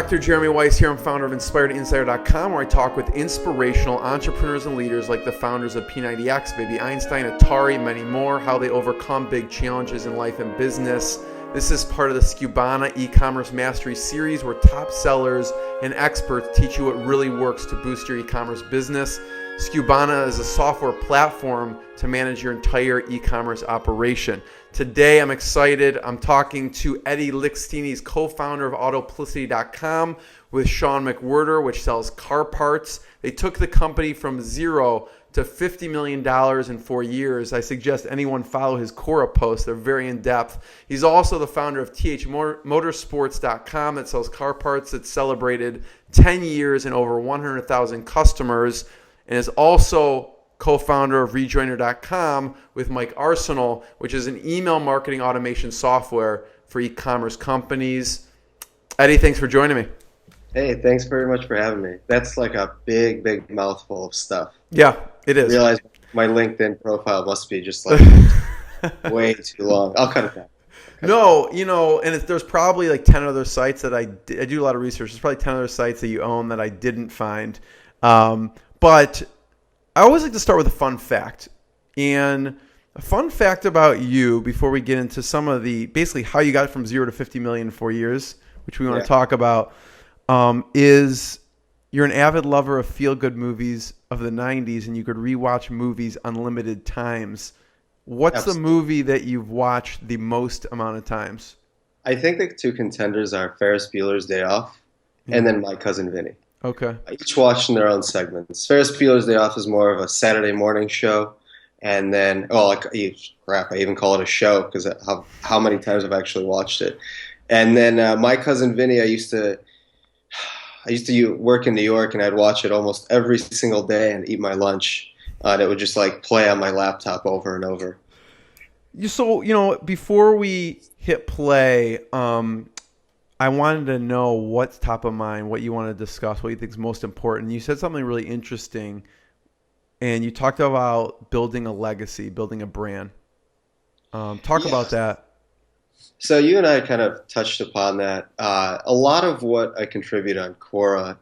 Dr. Jeremy Weisz here. I'm founder of InspiredInsider.com, where I talk with inspirational entrepreneurs and leaders like the founders of P90X, Baby Einstein, Atari, many more, how they overcome big challenges in life and business. This is part of the Skubana e-commerce mastery series, where top sellers and experts teach you what really works to boost your e-commerce business. Skubana is a software platform to manage your entire e-commerce operation. Today, I'm excited. I'm talking to Eddie Lichstein. He's co-founder of Automotive with Sean McWhirter, which sells car parts. They took the company from zero to $50 million in 4 years. I suggest anyone follow his Quora posts. They're very in-depth. He's also the founder of Motorsports.com that sells car parts that celebrated 10 years and over 100,000 customers, and is also co-founder of Rejoiner.com with Mike Arsenal, which is an email marketing automation software for e-commerce companies. Eddie, thanks for joining me. Hey, thanks very much for having me. That's like a big mouthful of stuff. Yeah, it is. I realize my LinkedIn profile must be just like way too long. I'll cut it down. No, and there's probably like 10 other sites that I do a lot of research. There's probably 10 other sites that you own that I didn't find. But I always like to start with a fun fact. And a fun fact about you before we get into some of the, basically how you got from 0 to 50 million in 4 years, which we want to talk about, is you're an avid lover of feel-good movies of the 90s, and you could rewatch movies unlimited times. What's the movie that you've watched the most amount of times? I think the two contenders are Ferris Bueller's Day Off and then My Cousin Vinny. Okay. Each watched in their own segments. Ferris Bueller's Day Off is more of a Saturday morning show. And then, I even call it a show because how many times I've actually watched it. And then My Cousin Vinny, I used to work in New York, and I'd watch it almost every single day and eat my lunch. And it would just like play on my laptop over and over. So, before we hit play, I wanted to know what's top of mind, what you want to discuss, what you think is most important. You said something really interesting, and you talked about building a legacy, building a brand. Talk about that. So you and I kind of touched upon that. A lot of what I contribute on Quora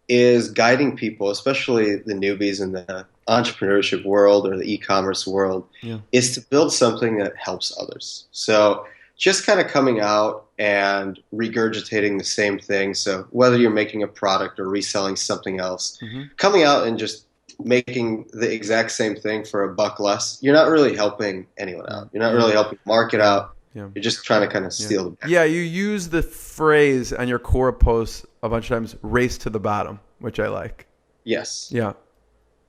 is guiding people, especially the newbies in the entrepreneurship world or the e-commerce world, is to build something that helps others. So just kind of coming out and regurgitating the same thing. So whether you're making a product or reselling something else, coming out and just making the exact same thing for $1 less, you're not really helping anyone out. You're not really helping market out. You're just trying to kind of steal the back. Yeah, you use the phrase on your Quora posts a bunch of times, race to the bottom, which I like. Yes. Yeah.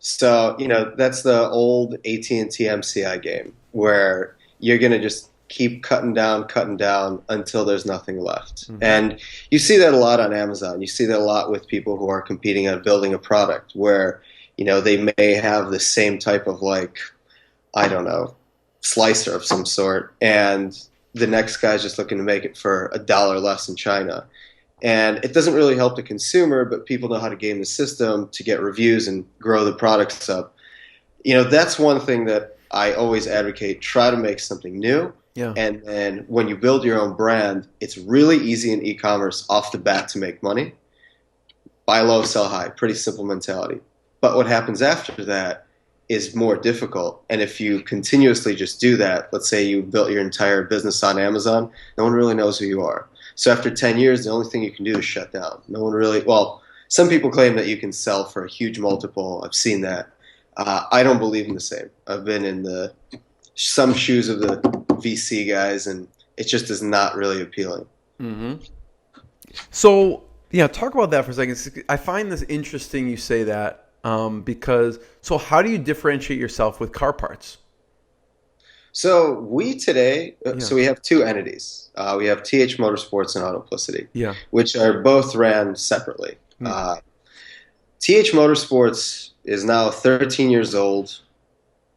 So, that's the old AT&T MCI game where you're going to just keep cutting down until there's nothing left. And you see that a lot on Amazon. You see that a lot with people who are competing on building a product where, they may have the same type of slicer of some sort, and the next guy's just looking to make it for $1 less in China. And it doesn't really help the consumer, but people know how to game the system to get reviews and grow the products up. That's one thing that I always advocate. Try to make something new. Yeah. And then when you build your own brand, it's really easy in e-commerce off the bat to make money. Buy low, sell high. Pretty simple mentality. But what happens after that is more difficult. And if you continuously just do that, let's say you built your entire business on Amazon, no one really knows who you are. So after 10 years, the only thing you can do is shut down. No one really, some people claim that you can sell for a huge multiple. I've seen that. I don't believe in the same. I've been in some shoes of the VC guys, and it just is not really appealing. So, talk about that for a second. I find this interesting you say that because how do you differentiate yourself with car parts? So we have two entities. We have TH Motorsports and Automotive, which are both ran separately. TH Motorsports is now 13 years old,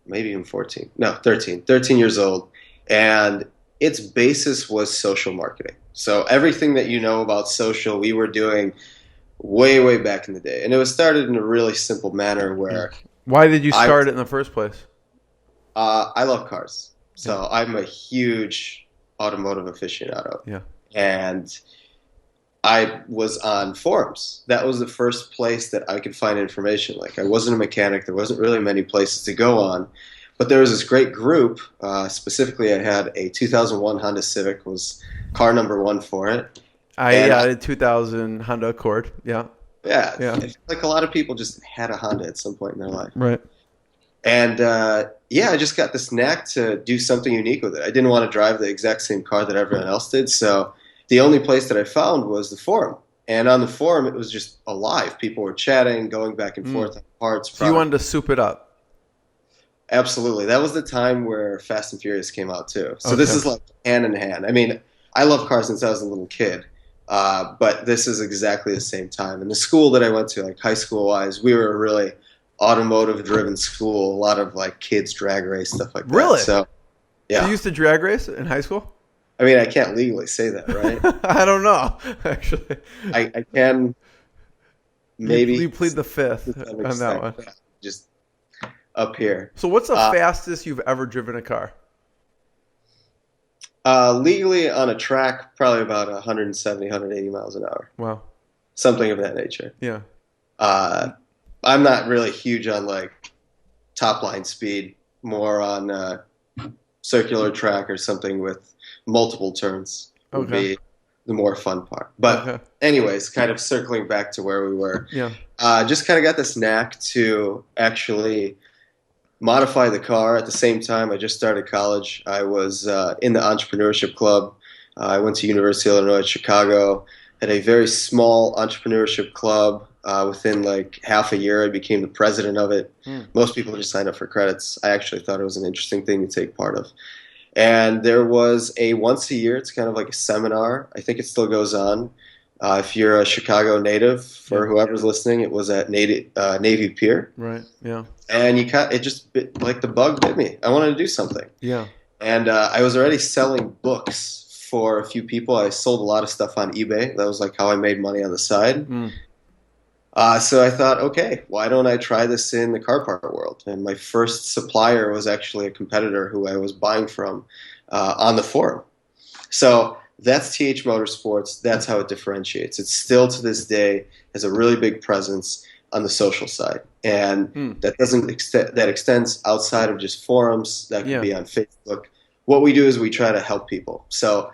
maybe even 14. No, 13 years old. And its basis was social marketing. So everything that you know about social, we were doing way back in the day. And it was started in a really simple manner where... Why did you start it in the first place? I love cars. So I'm a huge automotive aficionado. Yeah. And I was on forums. That was the first place that I could find information. Like, I wasn't a mechanic. There wasn't really many places to go on. But there was this great group. Specifically, I had a 2001 Honda Civic, was car number one for it. I had a 2000 Honda Accord. Yeah. Yeah. I feel like a lot of people just had a Honda at some point in their life. Right. And I just got this knack to do something unique with it. I didn't want to drive the exact same car that everyone else did. So the only place that I found was the forum. And on the forum, it was just alive. People were chatting, going back and forth on parts. So you wanted to soup it up. Absolutely. That was the time where Fast and Furious came out, too. So This is like hand in hand. I mean, I love cars since I was a little kid. But this is exactly the same time. And the school that I went to, like high school-wise, we were a really automotive-driven school. A lot of like kids drag race, stuff like that. Really? So, yeah. So you used to drag race in high school? I mean, I can't legally say that, right? I don't know, actually. I can maybe. You plead the fifth on that one. Just up here. So what's the fastest you've ever driven a car? Legally on a track, probably about 170, 180 miles an hour. Wow. Something of that nature. Yeah. I'm not really huge on like top line speed, more on circular track or something with multiple turns would be the more fun part. But anyways, kind of circling back to where we were. Yeah. Just kind of got this knack to actually modify the car. At the same time, I just started college. I was in the entrepreneurship club. I went to University of Illinois at Chicago, had a very small entrepreneurship club. Within like half a year, I became the president of it. Most people just sign up for credits. I actually thought it was an interesting thing to take part of. And there was a once a year, it's kind of like a seminar. I think it still goes on. If you're a Chicago native, for whoever's listening, it was at Navy Pier. Right, yeah. And it just like the bug bit me. I wanted to do something. Yeah. And I was already selling books for a few people. I sold a lot of stuff on eBay. That was like how I made money on the side. So I thought, okay, why don't I try this in the car part world? And my first supplier was actually a competitor who I was buying from on the forum. So that's TH Motorsports. That's how it differentiates. It still to this day has a really big presence on the social side, and that extends outside of just forums. That can be on Facebook. What we do is we try to help people. So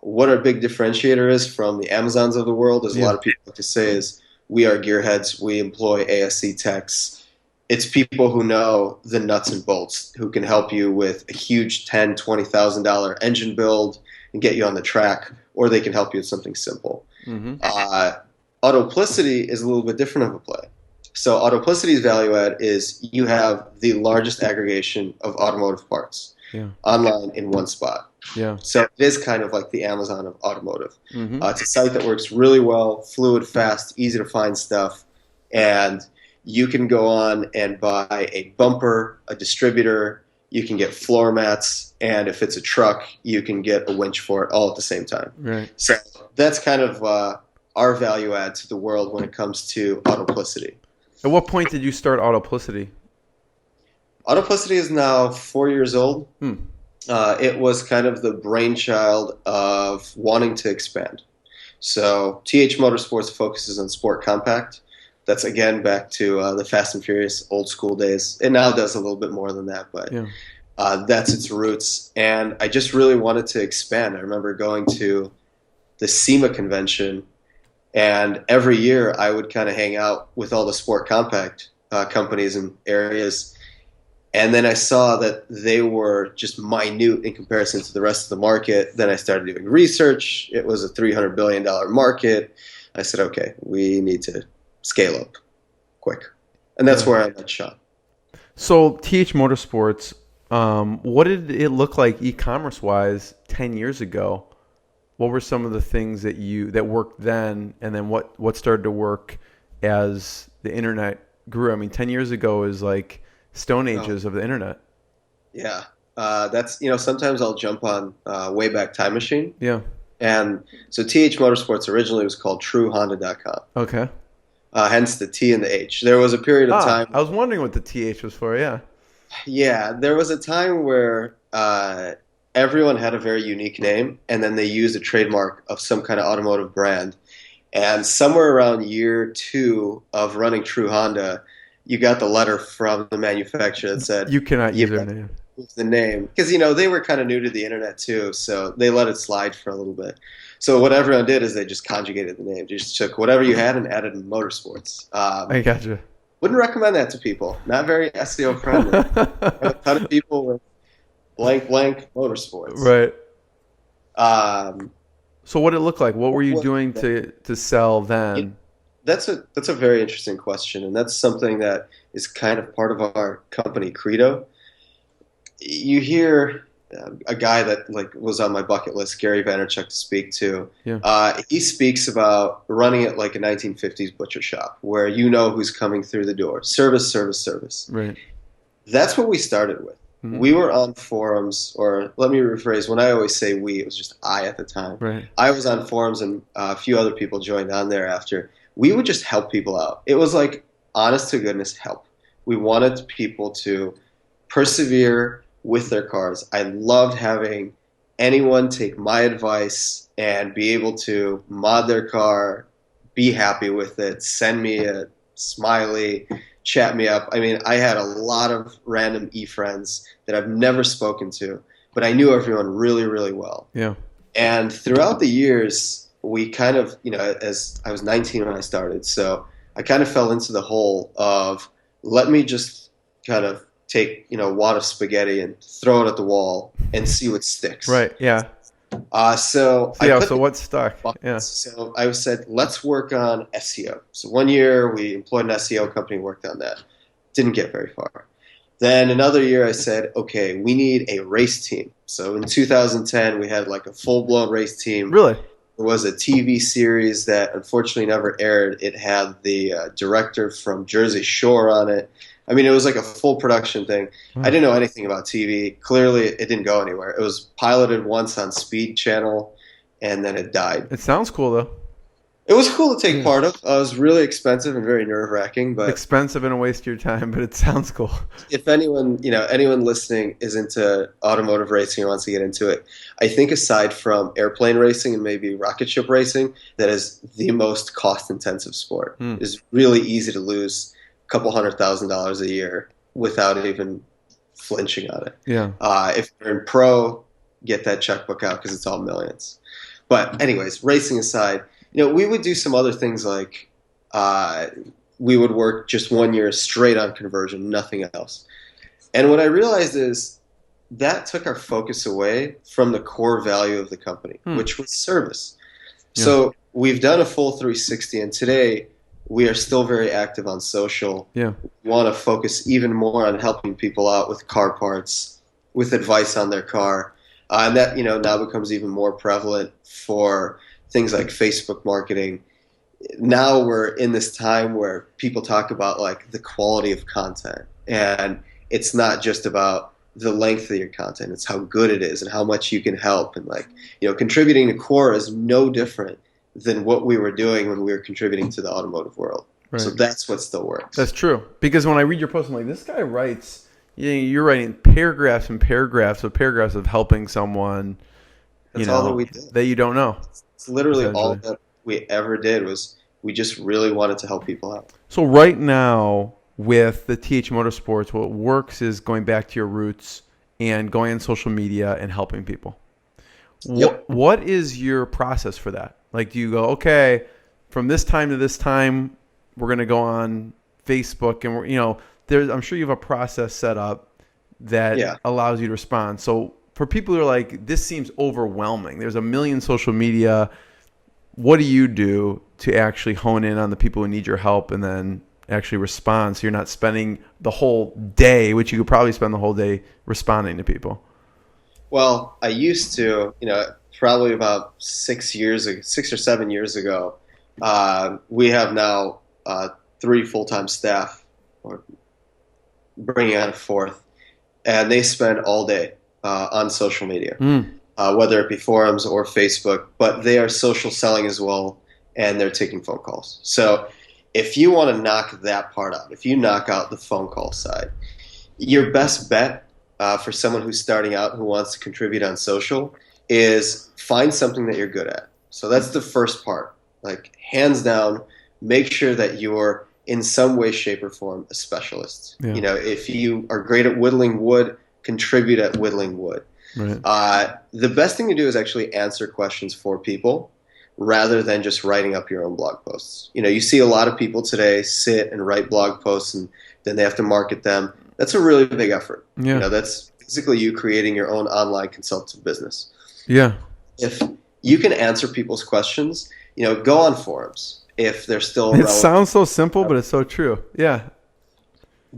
what our big differentiator is from the Amazons of the world, as a lot of people like to say, is we are gearheads. We employ ASC techs. It's people who know the nuts and bolts, who can help you with a huge $10,000, $20,000 engine build and get you on the track, or they can help you with something simple. Autoplicity is a little bit different of a play. So Autoplicity's value add is you have the largest aggregation of automotive parts online in one spot. Yeah. So it is kind of like the Amazon of automotive. It's a site that works really well, fluid, fast, easy to find stuff, and you can go on and buy a bumper, a distributor, you can get floor mats, and if it's a truck, you can get a winch for it all at the same time. Right. So that's kind of our value add to the world when it comes to Autoplicity. At what point did you start Autoplicity? Autoplicity is now 4 years old. It was kind of the brainchild of wanting to expand. So TH Motorsports focuses on sport compact. That's, again, back to the Fast and Furious old school days. It now does a little bit more than that, but that's its roots. And I just really wanted to expand. I remember going to the SEMA convention, and every year I would kind of hang out with all the sport compact companies and areas. And then I saw that they were just minute in comparison to the rest of the market. Then I started doing research. It was a $300 billion market. I said, okay, we need to scale up quick. And that's where I met Sean. So TH Motorsports, what did it look like e-commerce wise 10 years ago? What were some of the things that worked then, and then what started to work as the internet grew? I mean, 10 years ago is like stone ages of the internet. Yeah. That's, sometimes I'll jump on Wayback Time Machine. Yeah. And so TH Motorsports originally was called TrueHonda.com. Okay. Hence the T and the H. There was a period of time. I was wondering what the TH was for, yeah. Yeah. There was a time where everyone had a very unique name, and then they used a trademark of some kind of automotive brand. And somewhere around year 2 of running True Honda, you got the letter from the manufacturer that said, You cannot "You use their have to name. use the name," because they were kind of new to the internet too, so they let it slide for a little bit. So what everyone did is they just conjugated the name, just took whatever you had and added in motorsports. I gotcha. Wouldn't recommend that to people. Not very SEO friendly. A ton of people with blank blank motorsports. Right. Um, So what did it look like? What were you doing to sell then? That's a very interesting question, and that's something that is kind of part of our company credo. You hear a guy that was on my bucket list, Gary Vaynerchuk, to speak to. Yeah. He speaks about running it like a 1950s butcher shop, where you know who's coming through the door. Service, service, service. Right. That's what we started with. Mm-hmm. We were on forums, or let me rephrase, when I always say we, it was just I at the time. Right. I was on forums and a few other people joined on there after. We would just help people out. It was like honest to goodness help. We wanted people to persevere with their cars. I loved having anyone take my advice and be able to mod their car, be happy with it, send me a smiley, chat me up. I mean, I had a lot of random e-friends that I've never spoken to, but I knew everyone really, really well. Yeah. And throughout the years, we kind of, as I was 19 when I started, so I kind of fell into the hole of let me just kind of take, a wad of spaghetti and throw it at the wall and see what sticks. Right. Yeah. So what stuck? Yeah. So I said, let's work on SEO. So one year we employed an SEO company, worked on that. Didn't get very far. Then another year I said, okay, we need a race team. So in 2010 we had like a full-blown race team. Really? It was a TV series that unfortunately never aired. It had the director from Jersey Shore on it. I mean, it was like a full production thing. I didn't know anything about TV. Clearly, it didn't go anywhere. It was piloted once on Speed Channel, and then it died. It sounds cool, though. It was cool to take part of. It was really expensive and very nerve-wracking. But expensive and a waste of your time, but it sounds cool. If anyone listening is into automotive racing or wants to get into it, I think aside from airplane racing and maybe rocket ship racing, that is the most cost-intensive sport. It's really easy to lose couple $100,000 a year without even flinching on it. Yeah. If you're in pro, get that checkbook out because it's all millions. But anyways, racing aside, we would do some other things like we would work just 1 year straight on conversion, nothing else. And what I realized is that took our focus away from the core value of the company, which was service. Yeah. So we've done a full 360, and today we are still very active on social. Yeah. We want to focus even more on helping people out with car parts, with advice on their car. And that, now becomes even more prevalent for things like Facebook marketing. Now we're in this time where people talk about like the quality of content. And it's not just about the length of your content. It's how good it is and how much you can help. And contributing to core is no different than what we were doing when we were contributing to the automotive world. Right. So that's what still works. That's true. Because when I read your post, I'm like, this guy writes, you're writing paragraphs and paragraphs of helping someone, that's all that we did. That you don't know. It's literally all that we ever did was we just really wanted to help people out. So right now with the TH Motorsports, what works is going back to your roots and going on social media and helping people. Yep. What is your process for that? Like, do you go, okay, from this time to this time, we're going to go on Facebook and I'm sure you have a process set up that allows you to respond. So for people who are like, this seems overwhelming, there's a million social media. What do you do to actually hone in on the people who need your help and then actually respond? So you're not spending the whole day, which you could probably spend the whole day responding to people. Well, I used to, probably about 6 or 7 years ago, we have now 3 full-time staff, or bringing on a 4th, and they spend all day on social media, whether it be forums or Facebook, but they are social selling as well, and they're taking phone calls. So if you want to knock that part out, if you knock out the phone call side, your best bet for someone who's starting out who wants to contribute on social is find something that you're good at. So that's the first part. like hands down, make sure that you're in some way, shape, or form a specialist. Yeah. If you are great at whittling wood, contribute at whittling wood. Right. The best thing to do is actually answer questions for people rather than just writing up your own blog posts. You see a lot of people today sit and write blog posts and then they have to market them. That's a really big effort. Yeah. That's basically you creating your own online consultative business. Yeah. If you can answer people's questions, go on forums if they're still It relevant. sounds so simple, but it's so true. Yeah.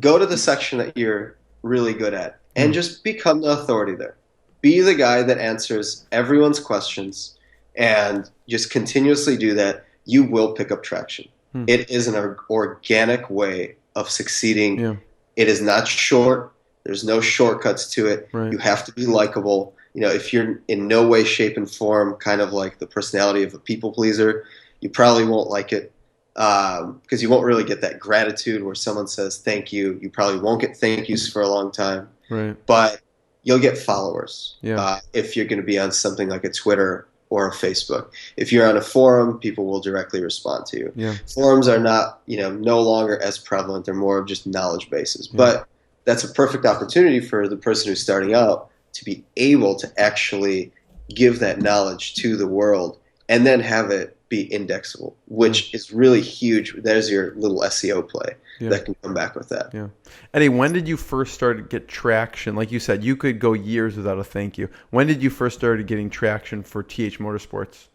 Go to the section that you're really good at and just become the authority there. Be the guy that answers everyone's questions and just continuously do that. You will pick up traction. It is an organic way of succeeding. Yeah. It is not short. There's no shortcuts to it. Right. You have to be likable. If you're in no way, shape, and form kind of like the personality of a people pleaser, you probably won't like it because you won't really get that gratitude where someone says thank you. You probably won't get thank yous for a long time. Right. But you'll get followers if you're going to be on something like a Twitter or a Facebook. If you're on a forum, people will directly respond to you. Yeah. Forums are not, no longer as prevalent. They're more of just knowledge bases. Yeah. But that's a perfect opportunity for the person who's starting out to be able to actually give that knowledge to the world and then have it be indexable, which is really huge. There's your little SEO play that can come back with that. Yeah. Eddie, when did you first start to get traction? Like you said, you could go years without a thank you. When did you first start getting traction for TH Motorsports?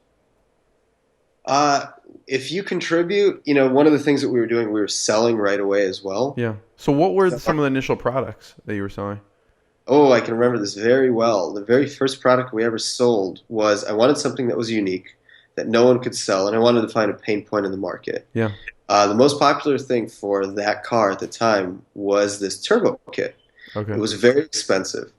If you contribute, one of the things that we were doing, we were selling right away as well. Yeah. So what were some of the initial products that you were selling? Oh, I can remember this very well. The very first product we ever sold was I wanted something that was unique, that no one could sell, and I wanted to find a pain point in the market. Yeah. The most popular thing for that car at the time was this turbo kit. Okay. It was very expensive.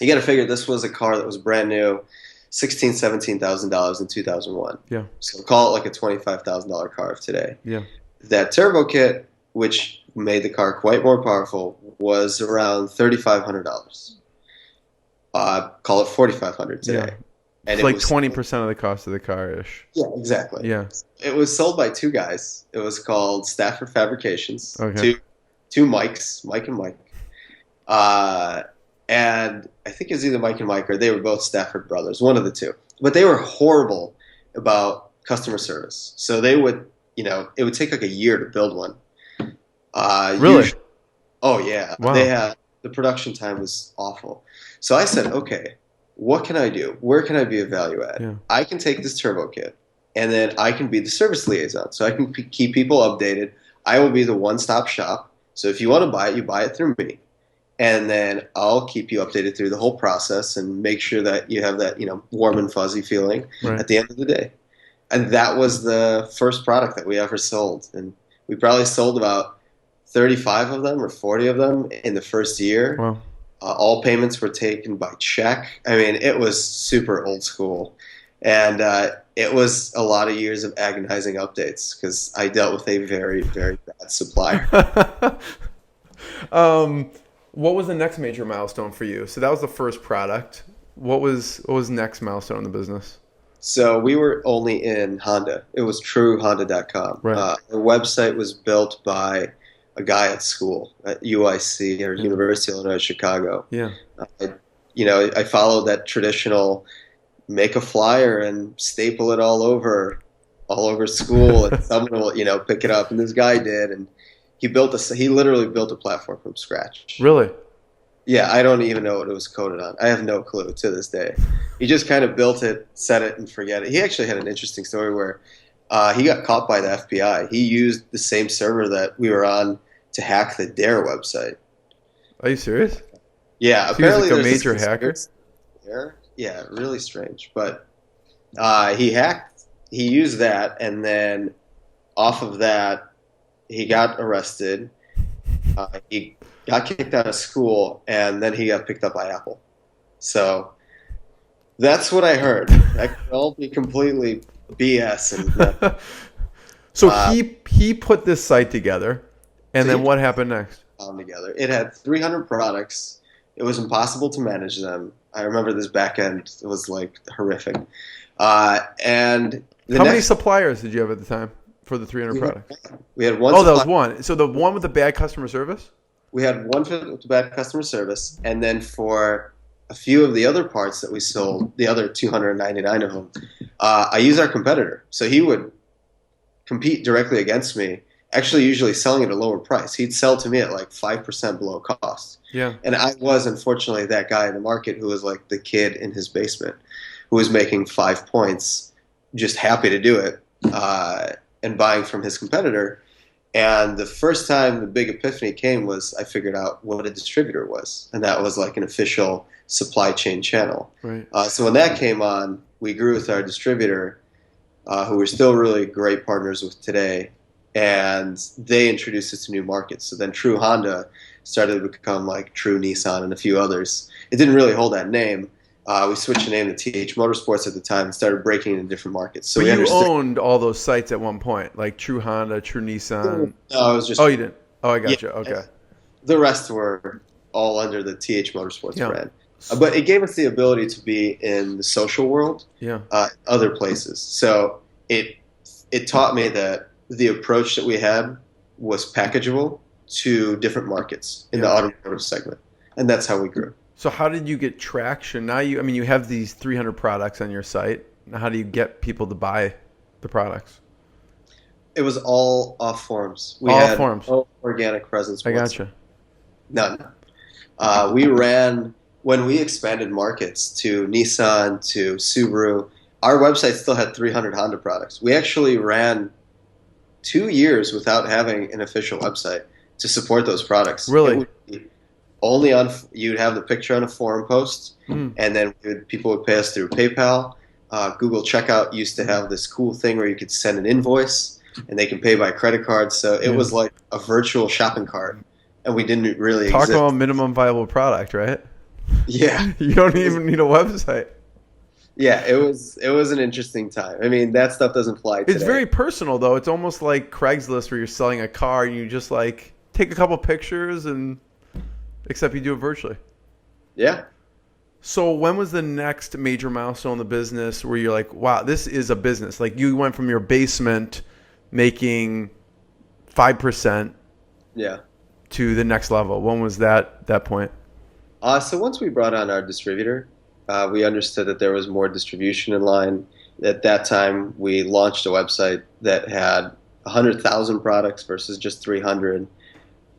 You got to figure this was a car that was brand new, $16,000, $17,000 in 2001. Yeah. So call it like a $25,000 car of today. Yeah. That turbo kit, which made the car quite more powerful, was around $3,500. Call it $4,500 today. Yeah. And it's like 20% of the cost of the car-ish. Yeah, exactly. Yeah. It was sold by two guys. It was called Stafford Fabrications. Okay. Two Mikes, Mike and Mike. And I think it was either Mike and Mike or they were both Stafford brothers, one of the two. But they were horrible about customer service. So they would, it would take like a year to build one. Really? Oh, yeah. Wow. The production time was awful. So I said, okay, what can I do? Where can I be of value add? Yeah. I can take this turbo kit, and then I can be the service liaison. So I can keep people updated. I will be the one-stop shop. So if you want to buy it, you buy it through me. And then I'll keep you updated through the whole process and make sure that you have that, warm and fuzzy feeling at the end of the day. And that was the first product that we ever sold. And we probably sold about 35 of them or 40 of them in the first year. Wow. All payments were taken by check. I mean, it was super old school. And it was a lot of years of agonizing updates because I dealt with a very, very bad supplier. What was the next major milestone for you? So that was the first product. What was next milestone in the business? So we were only in Honda. It was truehonda.com. Right. Our website was built by a guy at school at UIC or University of Illinois Chicago. Yeah. I followed that traditional make a flyer and staple it all over school and someone will, pick it up. And this guy did. And he literally built a platform from scratch. Really? Yeah, I don't even know what it was coded on. I have no clue to this day. He just kind of built it, set it, and forget it. He actually had an interesting story where he got caught by the FBI. He used the same server that we were on to hack the Dare website. Are you serious? Yeah, So apparently he was like a there's major this hacker? there. Yeah, really strange. But he used that, and then off of that, he got arrested. He got kicked out of school, and then he got picked up by Apple. So that's what I heard. That could all be completely BS. And So he put this site together, and then what happened next? Together, it had 300 products. It was impossible to manage them. I remember this back end was like horrific, and How many suppliers did you have at the time for the 300 products? We had one. Oh, that was one. So the one with the bad customer service? We had one for the bad customer service, and then for a few of the other parts that we sold, the other 299 of them, I used our competitor. So he would compete directly against me, actually usually selling at a lower price. He'd sell to me at like 5% below cost. Yeah. And I was, unfortunately, that guy in the market who was like the kid in his basement who was making 5 points, just happy to do it, and buying from his competitor. And the first time the big epiphany came was I figured out what a distributor was. And that was like an official supply chain channel. Right. So when that came on, we grew with our distributor, who we're still really great partners with today. And they introduced us to new markets. So then True Honda started to become like True Nissan and a few others. It didn't really hold that name. We switched the name to TH Motorsports at the time and started breaking into different markets. So but you owned all those sites at one point, like True Honda, True Nissan. No, it was just. Oh, you didn't. Oh, I got you. Okay. The rest were all under the TH Motorsports brand. But it gave us the ability to be in the social world, other places. So it taught me that the approach that we had was packageable to different markets in the automotive segment, and that's how we grew. So how did you get traction? Now you have these 300 products on your site. Now how do you get people to buy the products? It was all off forums. We all had forums. No organic presence. I gotcha. None. We ran, when we expanded markets to Nissan, to Subaru, our website still had 300 Honda products. We actually ran 2 years without having an official website to support those products. Really? It would be only on, you'd have the picture on a forum post, and then people would pay us through PayPal. Google Checkout used to have this cool thing where you could send an invoice and they can pay by credit card. So it was like a virtual shopping cart, and we didn't really talk exist. about minimum viable product, right? Yeah. You don't even need a website. Yeah, it was an interesting time. I mean, that stuff doesn't fly today. It's very personal, though. It's almost like Craigslist where you're selling a car and you just like take a couple pictures and except you do it virtually. Yeah. So when was the next major milestone in the business where you're like, wow, this is a business? Like you went from your basement making 5% to the next level. When was that point? So once we brought on our distributor, we understood that there was more distribution in line. At that time, we launched a website that had 100,000 products versus just 300.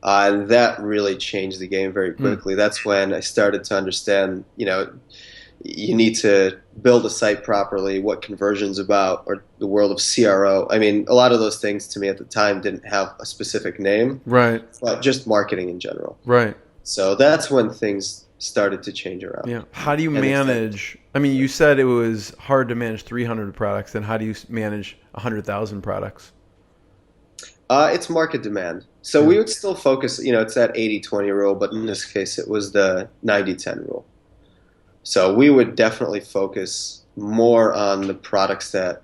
And that really changed the game very quickly. That's when I started to understand, you need to build a site properly, what conversion's about, or the world of CRO. I mean, a lot of those things to me at the time didn't have a specific name. Right. But just marketing in general. Right. So that's when things started to change around. Yeah. How do you manage? I mean, you said it was hard to manage 300 products. Then how do you manage 100,000 products? It's market demand. So we would still focus, it's that 80-20 rule, but in this case, it was the 90-10 rule. So we would definitely focus more on the products that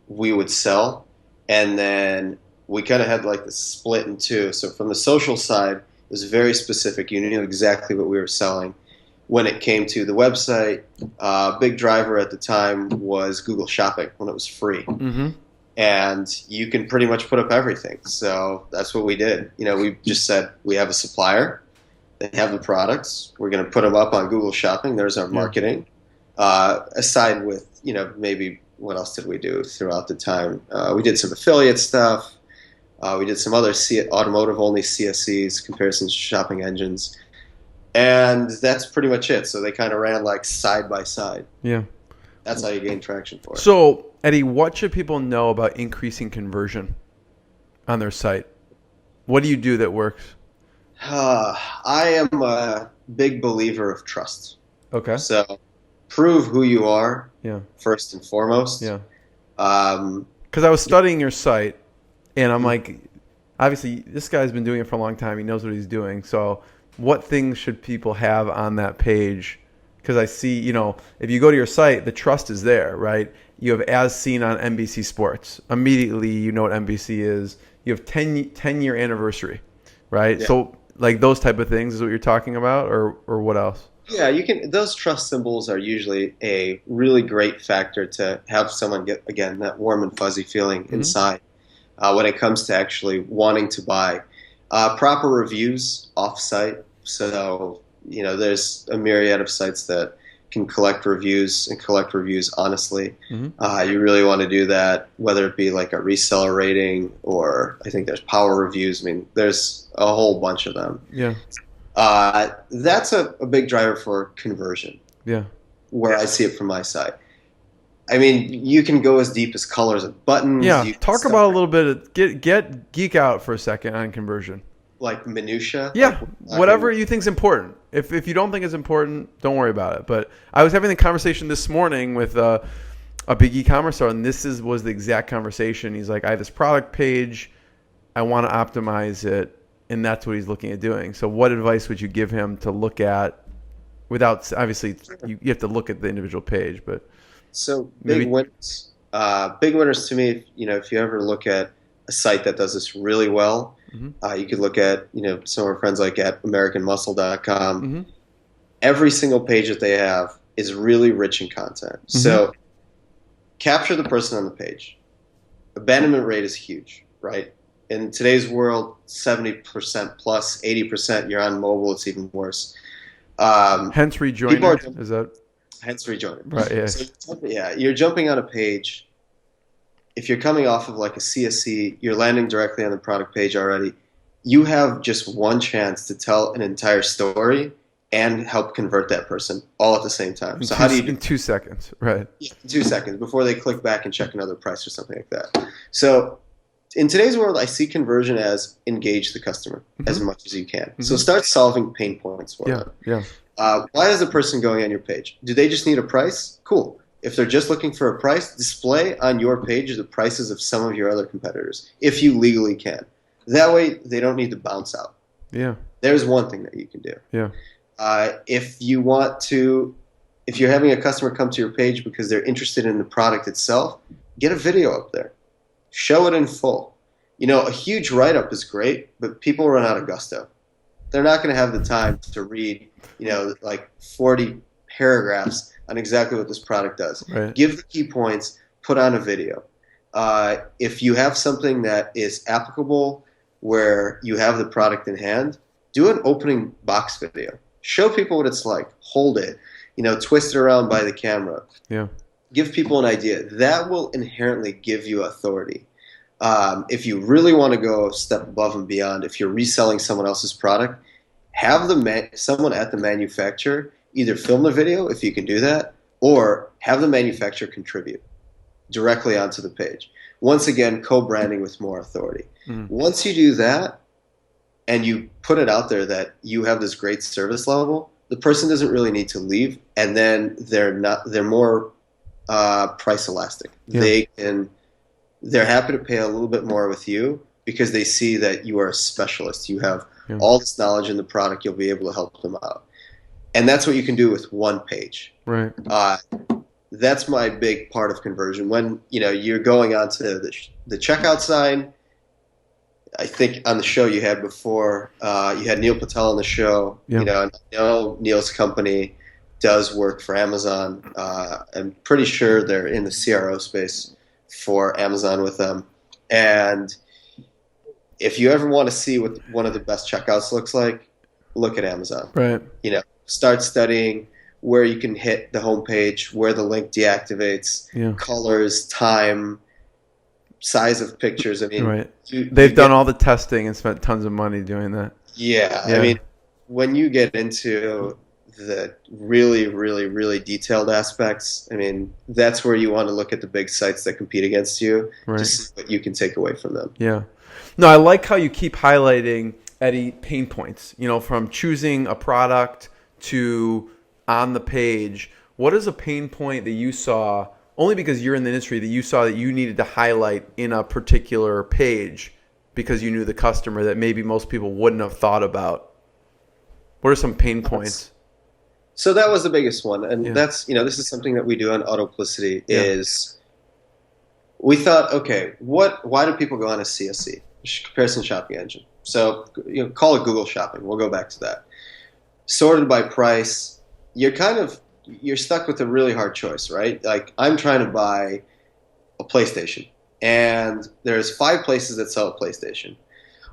we would sell. And then we kind of had like the split in two. So from the social side, it was very specific. You knew exactly what we were selling. When it came to the website, big driver at the time was Google Shopping when it was free. Mm-hmm. And you can pretty much put up everything. So that's what we did. We just said we have a supplier. They have the products. We're going to put them up on Google Shopping. There's our marketing. Aside with, maybe what else did we do throughout the time? We did some affiliate stuff. We did some other automotive-only CSEs, comparison shopping engines. And that's pretty much it. So they kind of ran like side by side. Yeah. That's how you gain traction for it. So, Eddie, what should people know about increasing conversion on their site? What do you do that works? I am a big believer of trust. Okay. So prove who you are first and foremost. Yeah. Because I was studying your site, and I'm like, obviously, this guy's been doing it for a long time. He knows what he's doing. So what things should people have on that page? Because I see, if you go to your site, the trust is there, right? You have as seen on NBC Sports. Immediately, you know what NBC is. You have 10-year anniversary, right? Yeah. So, like those type of things is what you're talking about, or what else? Yeah, you can. Those trust symbols are usually a really great factor to have someone get, again, that warm and fuzzy feeling inside when it comes to actually wanting to buy. Proper reviews off-site. So, there's a myriad of sites that can collect reviews and collect reviews honestly. You really want to do that, whether it be like a reseller rating or I think there's power reviews. I mean, there's a whole bunch of them. Yeah. That's a big driver for conversion. Yeah. Where I see it from my side. I mean, you can go as deep as colors of buttons. Yeah. Talk about a little bit of get geek out for a second on conversion. Like minutia. Yeah. Whatever you think is important. If you don't think it's important, don't worry about it. But I was having the conversation this morning with a big e-commerce store, and was the exact conversation. He's like, I have this product page, I want to optimize it. And that's what he's looking at doing. So what advice would you give him to look at without, obviously, you have to look at the individual page, but. So big winners to me, if you ever look at a site that does this really well, you could look at, some of our friends like at AmericanMuscle.com. Every single page that they have is really rich in content. So capture the person on the page. Abandonment rate is huge, right? In today's world, 70% plus, 80%, you're on mobile, it's even worse. Hence rejoining, is that? Hence rejoining. Right, yeah. So, you're jumping on a page. If you're coming off of like a CSC, you're landing directly on the product page already. You have just one chance to tell an entire story and help convert that person all at the same time. So how do you do? In 2 seconds, right? Yeah, 2 seconds before they click back and check another price or something like that. So in today's world, I see conversion as engage the customer as much as you can. So start solving pain points for them. Yeah. Why is the person going on your page? Do they just need a price? Cool. If they're just looking for a price, display on your page the prices of some of your other competitors, if you legally can. That way, they don't need to bounce out. Yeah. There's one thing that you can do. Yeah. If you're having a customer come to your page because they're interested in the product itself, get a video up there. Show it in full. A huge write-up is great, but people run out of gusto. They're not going to have the time to read, like 40 paragraphs on exactly what this product does. Right. Give the key points, put on a video. If you have something that is applicable where you have the product in hand, do an opening box video. Show people what it's like. Hold it. Twist it around by the camera. Yeah. Give people an idea. That will inherently give you authority. If you really want to go a step above and beyond, if you're reselling someone else's product, have someone at the manufacturer either film the video, if you can do that, or have the manufacturer contribute directly onto the page. Once again, co-branding with more authority. Once you do that, and you put it out there that you have this great service level, the person doesn't really need to leave, and then they're more price elastic. Yeah. They're happy to pay a little bit more with you because they see that you are a specialist. You have all this knowledge in the product. You'll be able to help them out. And that's what you can do with one page. Right. That's my big part of conversion. When you're going onto the checkout side, I think on the show you had before, you had Neil Patel on the show. Yeah. And I know Neil's company does work for Amazon. I'm pretty sure they're in the CRO space for Amazon with them. And if you ever want to see what one of the best checkouts looks like, look at Amazon. Right. Start studying where you can hit the homepage, where the link deactivates, colors, time, size of pictures. I mean, right. They've done all the testing and spent tons of money doing that. Yeah. I mean, when you get into the really, really, really detailed aspects, I mean, that's where you want to look at the big sites that compete against you to see what you can take away from them. Yeah. No, I like how you keep highlighting, Eddie, pain points, from choosing a product to on the page. What is a pain point that you saw, only because you're in the industry, that you saw that you needed to highlight in a particular page because you knew the customer that maybe most people wouldn't have thought about? What are some pain points? So that was the biggest one. And that's, this is something that we do on Autoplicity is we thought, okay, why do people go on a CSC, comparison shopping engine? So, call it Google Shopping. We'll go back to that. Sorted by price, you're stuck with a really hard choice, right? Like I'm trying to buy a PlayStation, and there's 5 places that sell a PlayStation.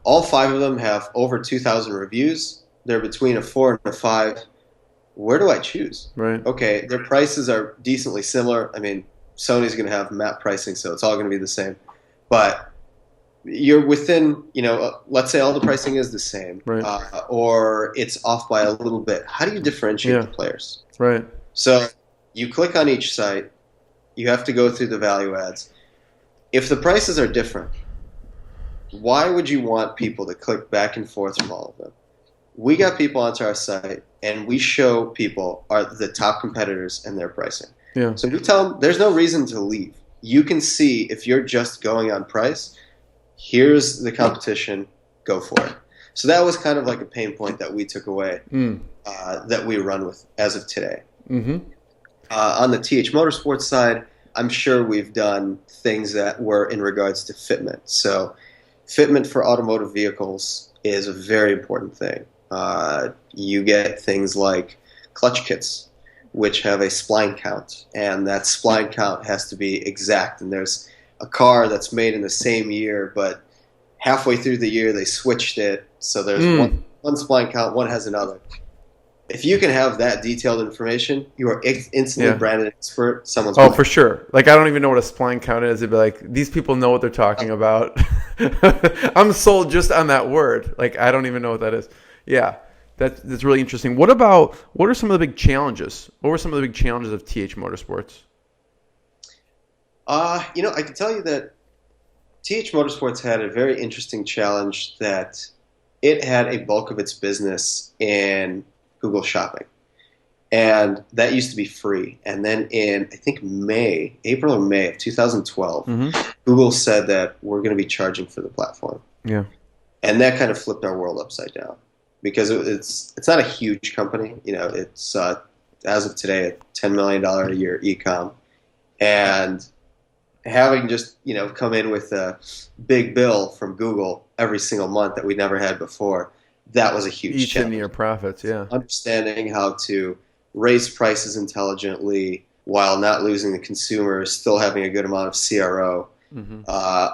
All 5 of them have over 2,000 reviews. They're between a 4 and a 5. Where do I choose? Right. Okay, their prices are decently similar. I mean, Sony's going to have map pricing, so it's all going to be the same. But you're within, let's say all the pricing is the same, Right. or it's off by a little bit. How do you differentiate Yeah. the players? Right. So you click on each site. You have to go through the value adds. If the prices are different, why would you want people to click back and forth from all of them? We got people onto our site, and we show people the top competitors and their pricing. Yeah. So we tell them there's no reason to leave. You can see if you're just going on price, here's the competition, go for it. So that was kind of like a pain point that we took away that we run with as of today. Mm-hmm. On the TH Motorsports side, I'm sure we've done things that were in regards to fitment. So fitment for automotive vehicles is a very important thing. You get things like clutch kits, which have a spline count, and that spline count has to be exact. And there's a car that's made in the same year, but halfway through the year they switched it, so there's one spline count, one has another. If you can have that detailed information, you are instantly branded expert. For sure. Like, I don't even know what a spline count is. It'd be like, these people know what they're talking about. I'm sold just on that word. Like, I don't even know what that is. Yeah, that's really interesting. What are some of the big challenges? What were some of the big challenges of TH Motorsports? I can tell you that TH Motorsports had a very interesting challenge that it had a bulk of its business in Google Shopping. And that used to be free. And then in, I think, April or May of 2012, Google said that we're going to be charging for the platform. Yeah. And that kind of flipped our world upside down. Because it's not a huge company. It's, as of today, a $10 million a year e-com. And having just, come in with a big bill from Google every single month that we never had before, that was a huge challenge. Each in your profits, yeah. Understanding how to raise prices intelligently while not losing the consumer, still having a good amount of CRO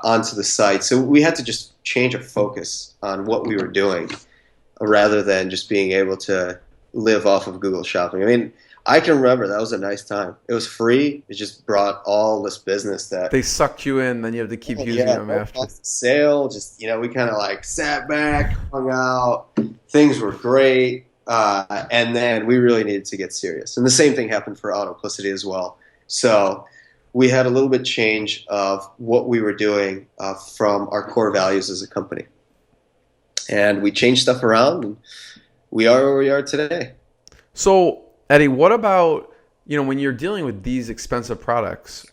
onto the site. So we had to just change our focus on what we were doing rather than just being able to live off of Google Shopping. I mean, I can remember that was a nice time. It was free. It just brought all this business that they sucked you in. Then you have to keep using them after. Sale. Just we kind of like sat back, hung out. Things were great, and then we really needed to get serious. And the same thing happened for Autoplicity as well. So we had a little bit change of what we were doing from our core values as a company, and we changed stuff around. And we are where we are today. So, Eddie, what about, when you're dealing with these expensive products,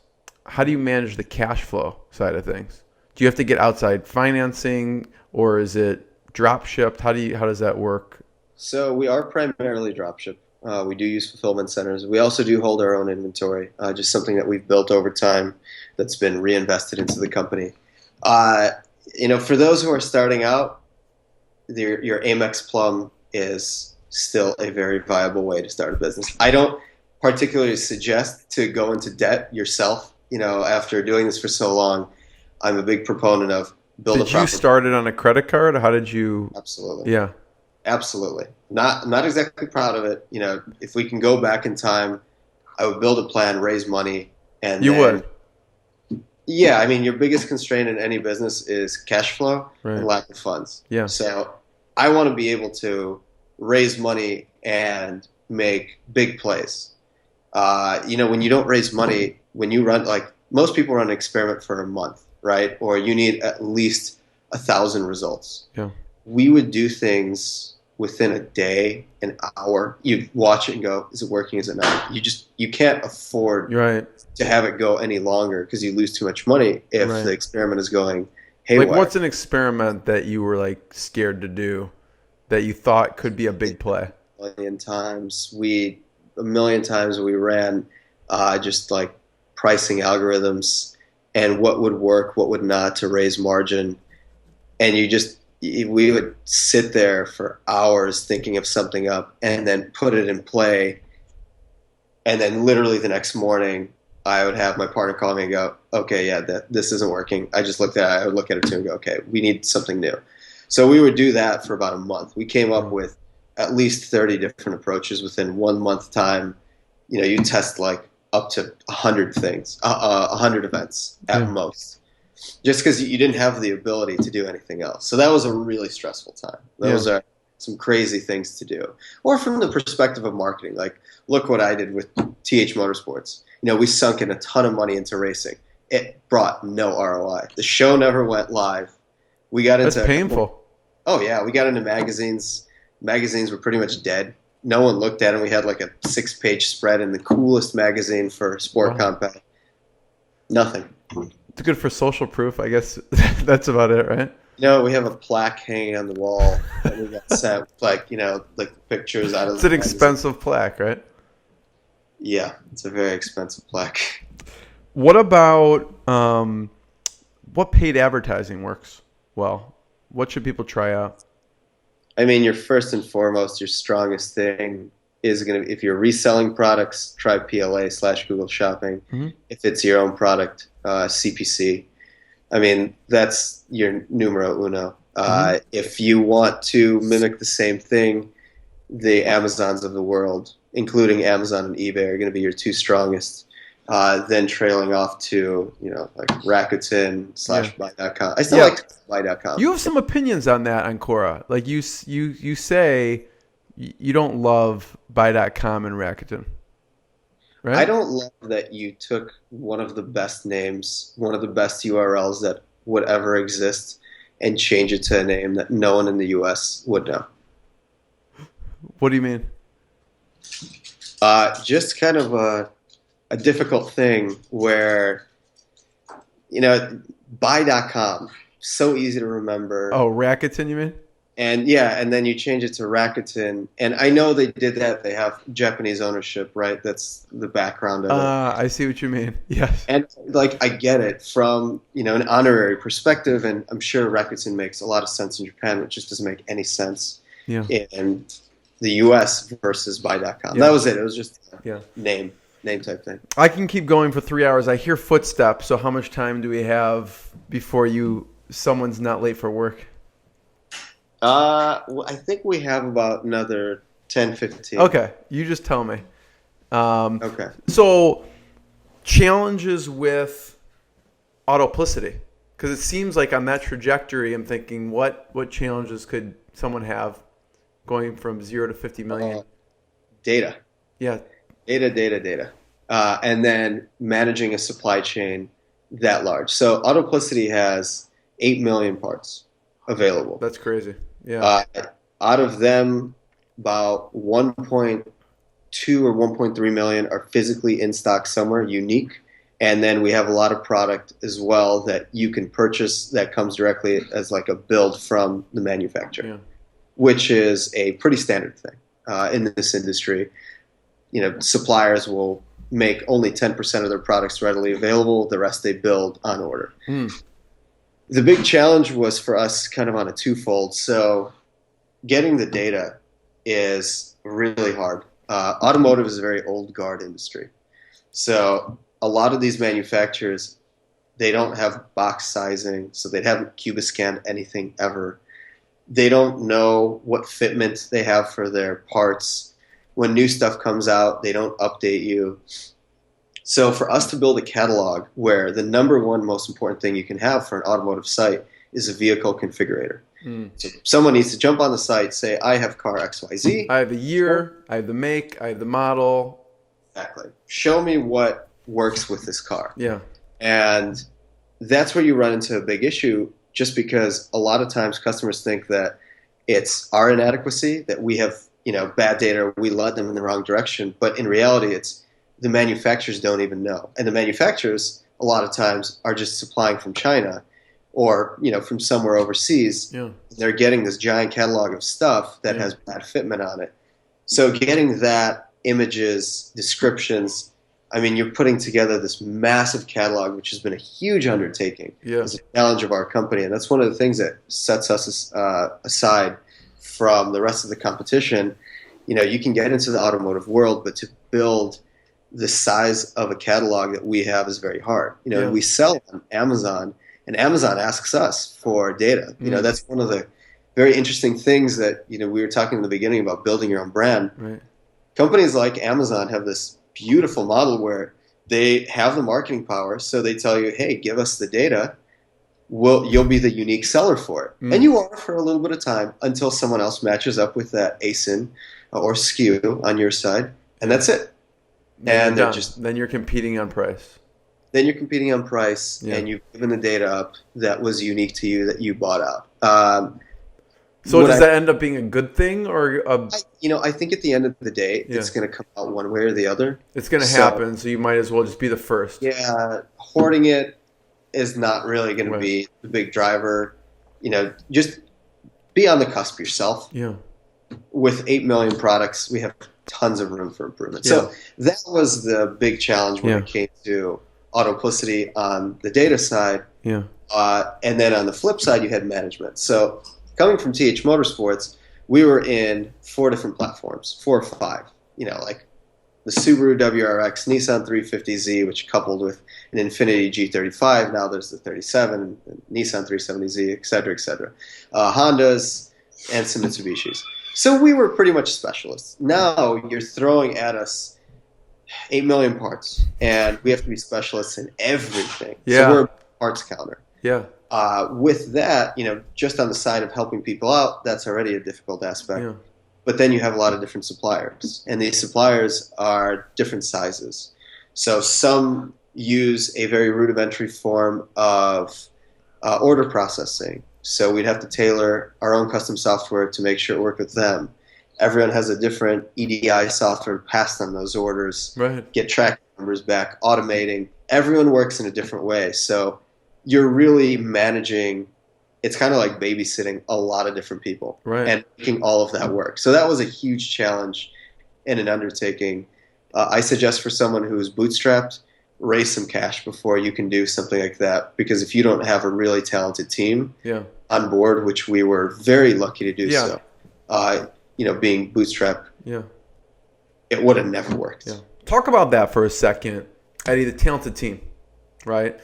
how do you manage the cash flow side of things? Do you have to get outside financing, or is it drop shipped? How does that work? So we are primarily drop ship. We do use fulfillment centers. We also do hold our own inventory, just something that we've built over time that's been reinvested into the company. For those who are starting out, your Amex Plum is still a very viable way to start a business. I don't particularly suggest to go into debt yourself. After doing this for so long, I'm a big proponent of build a proper. Did you start it on a credit card, or how did you? Absolutely. Yeah. Absolutely. Not exactly proud of it. If we can go back in time, I would build a plan, raise money, and you would. Yeah, I mean, your biggest constraint in any business is cash flow and lack of funds. Yeah. So I want to be able to raise money and make big plays. When you don't raise money, when you run, like most people run an experiment for a month, right? Or you need at least 1,000 results. Yeah. We would do things within a day, an hour. You watch it and go, is it working? Is it not? You can't afford to have it go any longer because you lose too much money if the experiment is going haywire. Like, what's an experiment that you were like scared to do that you thought could be a big play? A million times we ran just like pricing algorithms and what would work, what would not to raise margin. And we would sit there for hours thinking of something up and then put it in play And then literally the next morning, I would have my partner call me and go, okay, yeah, this isn't working. I just looked at it. I would look at it too and go, okay, we need something new. So we would do that for about a month. We came up with at least 30 different approaches within 1 month time. You test like up to 100 things, 100 events at most, just because you didn't have the ability to do anything else. So that was a really stressful time. Those are some crazy things to do. Or from the perspective of marketing, like look what I did with TH Motorsports. We sunk in a ton of money into racing. It brought no ROI. The show never went live. We got into That's painful. Oh yeah, we got into magazines. Magazines were pretty much dead. No one looked at them. We had like a 6-page spread in the coolest magazine for sport compact. Nothing. It's good for social proof, I guess. That's about it, right? We have a plaque hanging on the wall that we got sent, like pictures out of. It's an expensive plaque, right? Yeah, it's a very expensive plaque. What about what paid advertising works well? What should people try out? I mean, your first and foremost, your strongest thing is going to be, if you're reselling products, try PLA/Google Shopping. Mm-hmm. If it's your own product, CPC. I mean, that's your numero uno. If you want to mimic the same thing, the Amazons of the world, including Amazon and eBay, are going to be your two strongest. Then trailing off to, like Rakuten/Buy.com. I still like Buy.com. You have some opinions on that on Quora. Like you say you don't love Buy.com and Rakuten, right? I don't love that you took one of the best names, one of the best URLs that would ever exist, and change it to a name that no one in the U.S. would know. What do you mean? Just kind of a difficult thing where, Buy.com, so easy to remember. Oh, Rakuten, you mean? And and then you change it to Rakuten. And I know they did that. They have Japanese ownership, right? That's the background of it. I see what you mean. Yes. And I get it from, an honorary perspective. And I'm sure Rakuten makes a lot of sense in Japan, which just doesn't make any sense in the U.S. versus Buy.com. Yeah. That was it. It was just a name type thing. I can keep going for 3 hours. I hear footsteps. So how much time do we have before someone's not late for work? I think we have about another 10, 15. Okay. You just tell me. Okay. So challenges with Autoplicity. Because it seems like on that trajectory, I'm thinking, what challenges could someone have going from 0 to 50 million? Data. Yeah. Data. And then managing a supply chain that large. So Autoplicity has 8 million parts available. That's crazy. Yeah. Out of them, about 1.2 or 1.3 million are physically in stock somewhere, unique. And then we have a lot of product as well that you can purchase that comes directly as like a build from the manufacturer, which is a pretty standard thing in this industry. Suppliers will make only 10% of their products readily available. The rest they build on order. The big challenge was for us kind of on a twofold. So getting the data is really hard. Automotive is a very old guard industry. So a lot of these manufacturers, they don't have box sizing, so they haven't Cubiscanned anything ever. They don't know what fitment they have for their parts. When new stuff comes out, they don't update you. So for us to build a catalog where the number one most important thing you can have for an automotive site is a vehicle configurator. So someone needs to jump on the site, say, I have car XYZ. I have the year, I have the make, I have the model. Exactly. Show me what works with this car. Yeah. And that's where you run into a big issue, just because a lot of times customers think that it's our inadequacy, that we have bad data, or we led them in the wrong direction. But in reality, it's the manufacturers don't even know. And the manufacturers, a lot of times, are just supplying from China or from somewhere overseas. Yeah. They're getting this giant catalog of stuff that has bad fitment on it. So getting that, images, descriptions, I mean, you're putting together this massive catalog, which has been a huge undertaking. It's a challenge of our company. And that's one of the things that sets us aside from the rest of the competition. You can get into the automotive world, but to build the size of a catalog that we have is very hard. Yeah. We sell on Amazon, and Amazon asks us for data. That's one of the very interesting things that, we were talking in the beginning about building your own brand. Right. Companies like Amazon have this beautiful model where they have the marketing power, so they tell you, hey, give us the data. You'll be the unique seller for it. And you are for a little bit of time until someone else matches up with that ASIN or SKU on your side, and that's it. Then you're competing on price. Then you're competing on price, and you've given the data up that was unique to you that you bought out. So does that end up being a good thing, or I think at the end of the day, it's going to come out one way or the other. It's going to happen, so you might as well just be the first. Yeah, hoarding it is not really going to be the big driver. Just be on the cusp yourself. Yeah. With 8 million products, we have tons of room for improvement. Yeah. So that was the big challenge when it came to Autoplicity on the data side. Yeah. And then on the flip side, you had management. So coming from TH Motorsports, we were in 4 different platforms, 4 or 5. Like the Subaru WRX, Nissan 350Z, which coupled with an Infiniti G35. Now there's the 37, Nissan 370Z, et cetera, et cetera. Hondas and some Mitsubishis. So we were pretty much specialists. Now you're throwing at us 8 million parts, and we have to be specialists in everything. Yeah. So we're a parts counter. Yeah. With that, just on the side of helping people out, that's already a difficult aspect. Yeah. But then you have a lot of different suppliers, and these suppliers are different sizes. So some use a very rudimentary form of order processing. So we'd have to tailor our own custom software to make sure it worked with them. Everyone has a different EDI software to pass them those orders, get tracking numbers back, automating. Everyone works in a different way. So you're really managing, it's kind of like babysitting a lot of different people and making all of that work. So that was a huge challenge and an undertaking. I suggest for someone who's bootstrapped, raise some cash before you can do something like that. Because if you don't have a really talented team on board, which we were very lucky to do so, being bootstrapped, it would have never worked. Yeah. Talk about that for a second, Eddie, the talented team, right?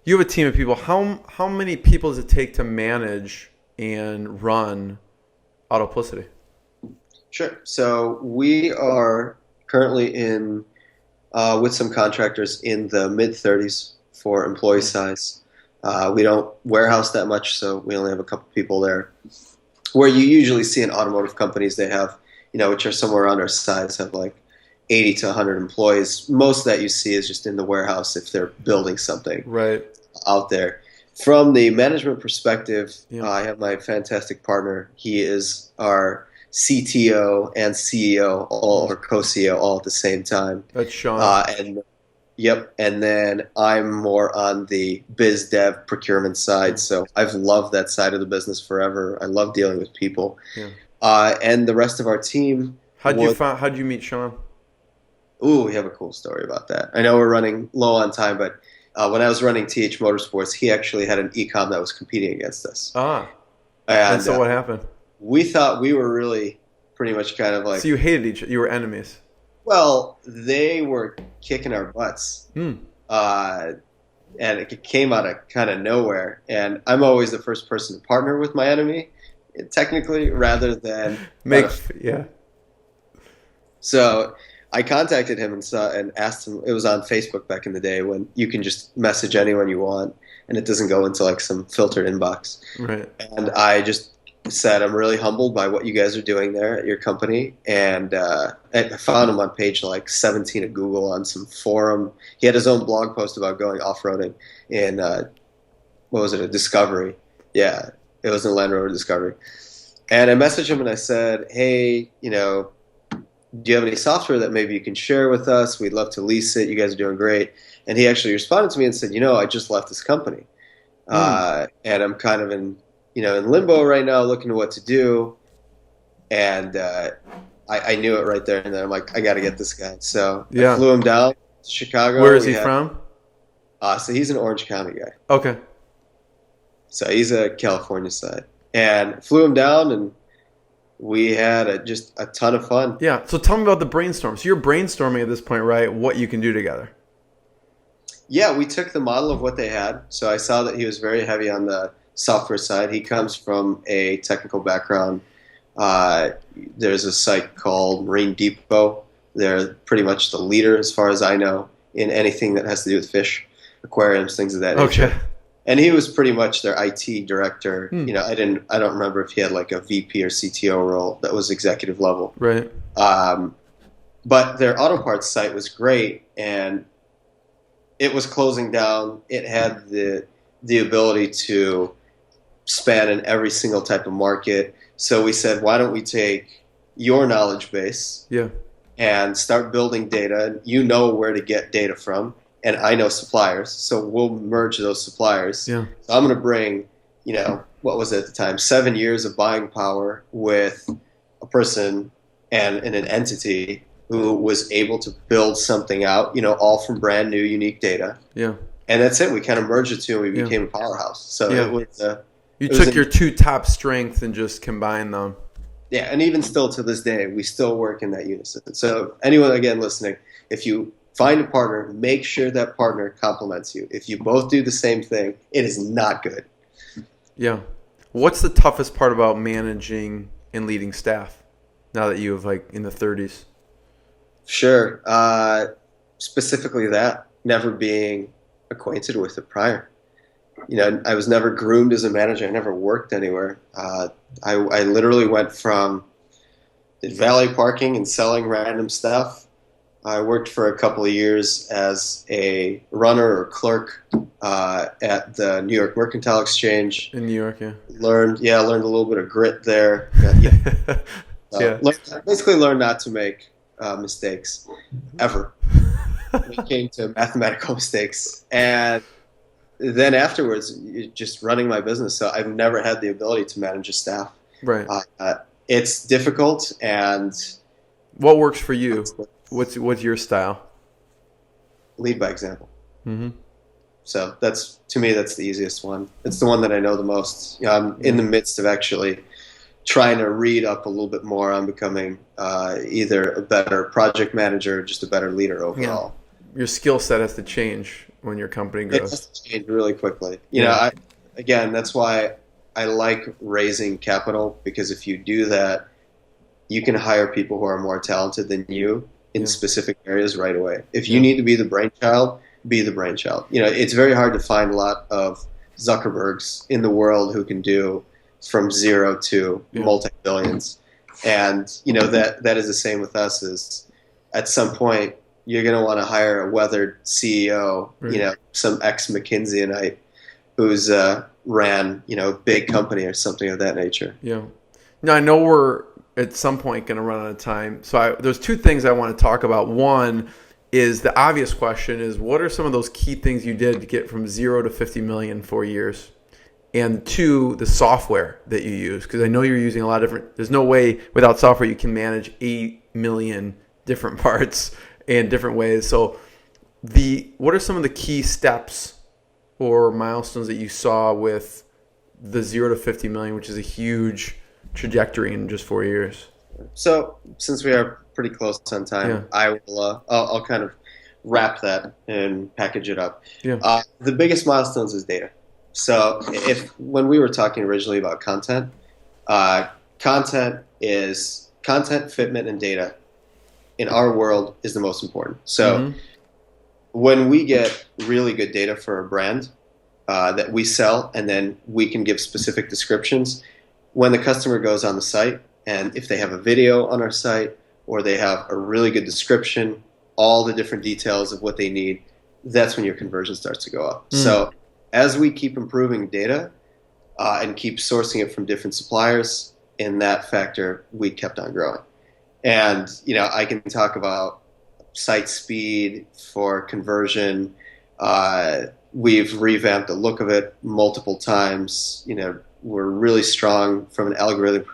You have a team of people. How many people does it take to manage and run Autoplicity? Sure. So we are currently in, with some contractors, in the mid-30s for employee size. We don't warehouse that much, so we only have a couple people there. Where you usually see in automotive companies, they have, which are somewhere around our size, have like 80 to 100 employees. Most that you see is just in the warehouse if they're building something out there. From the management perspective, I have my fantastic partner. He is our CTO and CEO, or co-CEO, all at the same time. That's Sean. And then I'm more on the biz dev procurement side. So I've loved that side of the business forever. I love dealing with people. And the rest of our team. How'd you meet Sean? Ooh, we have a cool story about that. I know we're running low on time, but when I was running TH Motorsports, he actually had an e-com that was competing against us. And so what happened? We thought we were really pretty much kind of like... So you hated each other. You were enemies. Well, they were kicking our butts. And it came out of kind of nowhere. And I'm always the first person to partner with my enemy, technically, rather than... So I contacted him and asked him. It was on Facebook back in the day when you can just message anyone you want, and it doesn't go into like some filtered inbox. Right. And I just said, I'm really humbled by what you guys are doing there at your company. And I found him on page like 17 of Google on some forum. He had his own blog post about going off-roading in, what was it, a Discovery. Yeah, it was in Land Rover Discovery. And I messaged him and I said, hey, do you have any software that maybe you can share with us? We'd love to lease it. You guys are doing great. And he actually responded to me and said, I just left this company. And I'm kind of in limbo right now, looking at what to do. And I knew it right there and then. I'm like, I got to get this guy. So I flew him down to Chicago. Where is he from? So he's an Orange County guy. Okay. So he's a California side. And flew him down, and we had just a ton of fun. Yeah. So tell me about the brainstorm. So you're brainstorming at this point, right? What you can do together. Yeah, we took the model of what they had. So I saw that he was very heavy on the software side. He comes from a technical background. Uh, there's a site called Marine Depot. They're pretty much the leader, as far as I know, in anything that has to do with fish, aquariums, things of that nature. Okay. And he was pretty much their IT director. Hmm. I don't remember if he had like a VP or CTO role that was executive level. Right. But their auto parts site was great, and it was closing down. It had the ability to span in every single type of market. So we said, why don't we take your knowledge base and start building data? You know where to get data from, and I know suppliers. So we'll merge those suppliers. Yeah. So I'm going to bring, what was it at the time, 7 years of buying power with a person and an entity who was able to build something out, all from brand new, unique data. Yeah. And that's it. We kind of merged the two, and we became a powerhouse. So it was. You took your two top strengths and just combined them. Yeah, and even still to this day, we still work in that unison. So anyone, again, listening, if you find a partner, make sure that partner complements you. If you both do the same thing, it is not good. Yeah. What's the toughest part about managing and leading staff now that you have in the 30s? Sure. Specifically that, never being acquainted with it prior. I was never groomed as a manager. I never worked anywhere. I literally went from valet parking and selling random stuff. I worked for a couple of years as a runner or clerk at the New York Mercantile Exchange. In New York, yeah. Learned a little bit of grit there. Basically learned not to make mistakes ever when it came to mathematical mistakes. And then afterwards, just running my business. So I've never had the ability to manage a staff. Right. It's difficult. And what works for you? What's your style? Lead by example. Mm-hmm. So to me, that's the easiest one. It's the one that I know the most. I'm in the midst of actually trying to read up a little bit more on becoming either a better project manager or just a better leader overall. Yeah. Your skill set has to change when your company grows. It has to change really quickly. That's why I like raising capital, because if you do that, you can hire people who are more talented than you in specific areas right away. If you need to be the brainchild, be the brainchild. It's very hard to find a lot of Zuckerbergs in the world who can do from zero to multi-billions. And, that is the same with us. Is at some point, you're going to want to hire a weathered CEO, some ex-McKinseyite who's ran, a big company or something of that nature. Yeah. Now, I know we're at some point going to run out of time. So there's two things I want to talk about. One is the obvious question is, what are some of those key things you did to get from 0 to 50 million in 4 years? And two, the software that you use. Because I know you're using a lot of different, there's no way without software you can manage 8 million different parts in different ways. So what are some of the key steps or milestones that you saw with the 0 to 50 million, which is a huge trajectory in just 4 years? So since we are pretty close on time, I'll kind of wrap that and package it up. Yeah. The biggest milestones is data. So when we were talking originally about content, content, fitment, and data in our world is the most important. So when we get really good data for a brand that we sell, and then we can give specific descriptions, when the customer goes on the site, and if they have a video on our site or they have a really good description, all the different details of what they need, that's when your conversion starts to go up. So as we keep improving data and keep sourcing it from different suppliers, in that factor, we kept on growing. And, I can talk about site speed for conversion. We've revamped the look of it multiple times. We're really strong from an algorithmic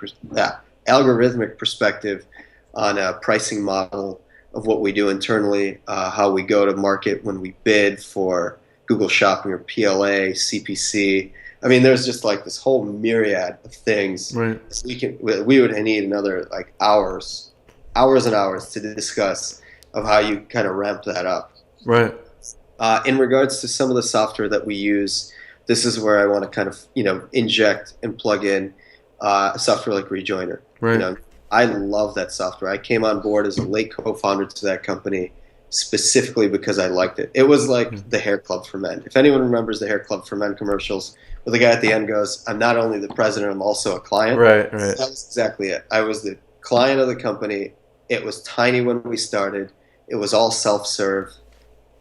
perspective on a pricing model of what we do internally, how we go to market when we bid for Google Shopping or PLA, CPC. I mean, there's just like this whole myriad of things. Right. So we would need another like hours and hours to discuss of how you kind of ramp that up. Right. In regards to some of the software that we use, this is where I want to kind of, inject and plug in a software like Rejoiner. Right. I love that software. I came on board as a late co-founder to that company specifically because I liked it. It was like the Hair Club for Men. If anyone remembers the Hair Club for Men commercials, where the guy at the end goes, "I'm not only the president, I'm also a client." Right. That was exactly it. I was the client of the company. It was tiny when we started. It was all self-serve.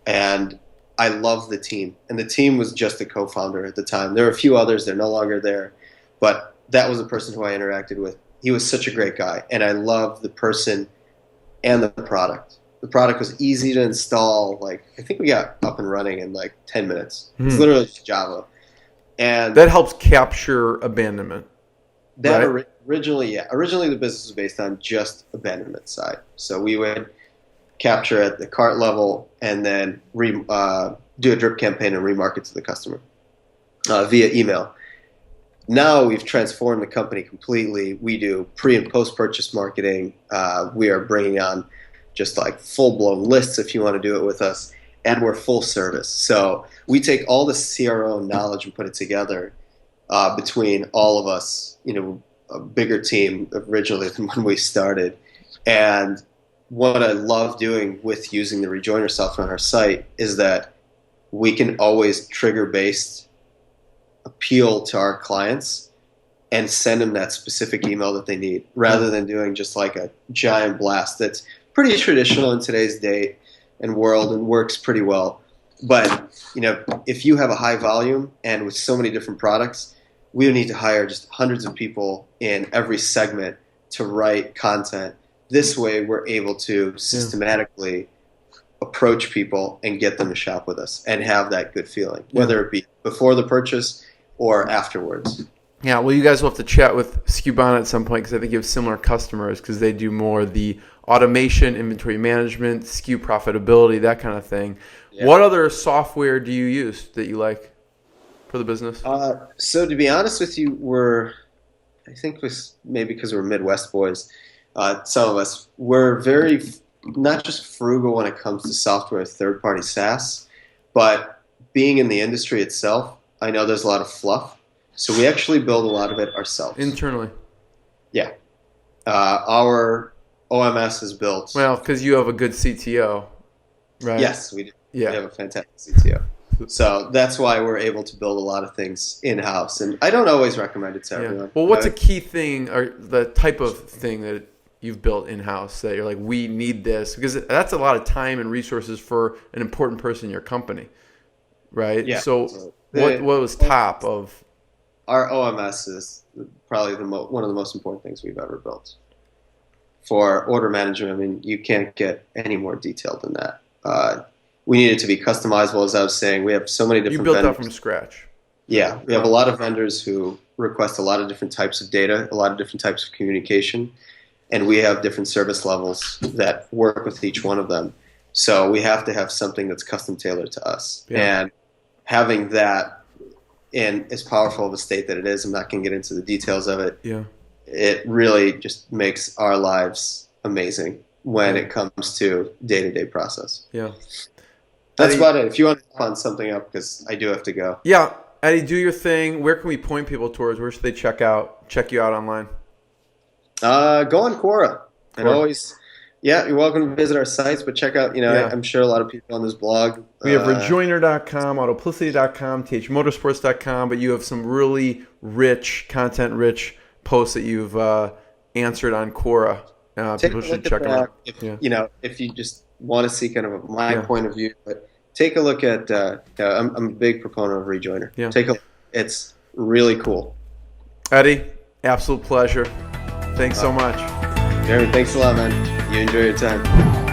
And I loved the team. And the team was just a co-founder at the time. There were a few others. They're no longer there. But that was the person who I interacted with. He was such a great guy. And I loved the person and the product. The product was easy to install. Like, I think we got up and running in like 10 minutes. It's literally just Java. And that helps capture abandonment. That right? Originally the business was based on just abandonment side. So we would capture at the cart level and then do a drip campaign and remarket to the customer via email. Now we've transformed the company completely. We do pre- and post-purchase marketing. We are bringing on just like full-blown lists if you want to do it with us, and we're full service. So we take all the CRO knowledge and put it together between all of us, a bigger team originally than when we started. And what I love doing with using the Rejoiner software on our site is that we can always trigger-based appeal to our clients and send them that specific email that they need, rather than doing just like a giant blast that's pretty traditional in today's day and world and works pretty well. But, if you have a high volume and with so many different products, we would need to hire just hundreds of people in every segment to write content. This way, we're able to systematically approach people and get them to shop with us and have that good feeling, whether it be before the purchase or afterwards. Yeah, well, you guys will have to chat with Skubana at some point, because I think you have similar customers, because they do more the automation, inventory management, SKU profitability, that kind of thing. Yeah. What other software do you use that you like for the business? So to be honest with you, I think maybe because we're Midwest boys, some of us, we're very not just frugal when it comes to software, third-party SaaS, but being in the industry itself, I know there's a lot of fluff. So we actually build a lot of it ourselves. Internally? Yeah. Our OMS is built. Well, because you have a good CTO, right? Yes, we do. Yeah. We have a fantastic CTO. So that's why we're able to build a lot of things in-house. And I don't always recommend it to everyone. Well, what's a key thing, or the type of thing that you've built in-house that you're like, we need this? Because that's a lot of time and resources for an important person in your company, right? Yeah. So what was top of... Our OMS is probably one of the most important things we've ever built. For order management, I mean, you can't get any more detailed than that. We need it to be customizable, as I was saying. We have so many different vendors. You built that from scratch. Yeah. We have a lot of vendors who request a lot of different types of data, a lot of different types of communication, and we have different service levels that work with each one of them. So we have to have something that's custom tailored to us. Yeah. And having that in as powerful of a state that it is, I'm not going to get into the details of it. Yeah. It really just makes our lives amazing when it comes to day-to-day process. Yeah. That's about it. If you want to find something up, because I do have to go. Yeah. Eddie, do your thing. Where can we point people towards? Where should they check you out online? Go on Quora. And always, you're welcome to visit our sites, but check out, I'm sure a lot of people on this blog. We have rejoiner.com, autoplicity.com, thmotorsports.com, but you have some really content-rich posts that you've answered on Quora. People should check them out. If you just want to see kind of my point of view, but take a look at, I'm a big proponent of Rejoiner. Yeah. Take a look. It's really cool. Eddie, absolute pleasure. Thanks so much. Jeremy, thanks a lot, man. You enjoy your time.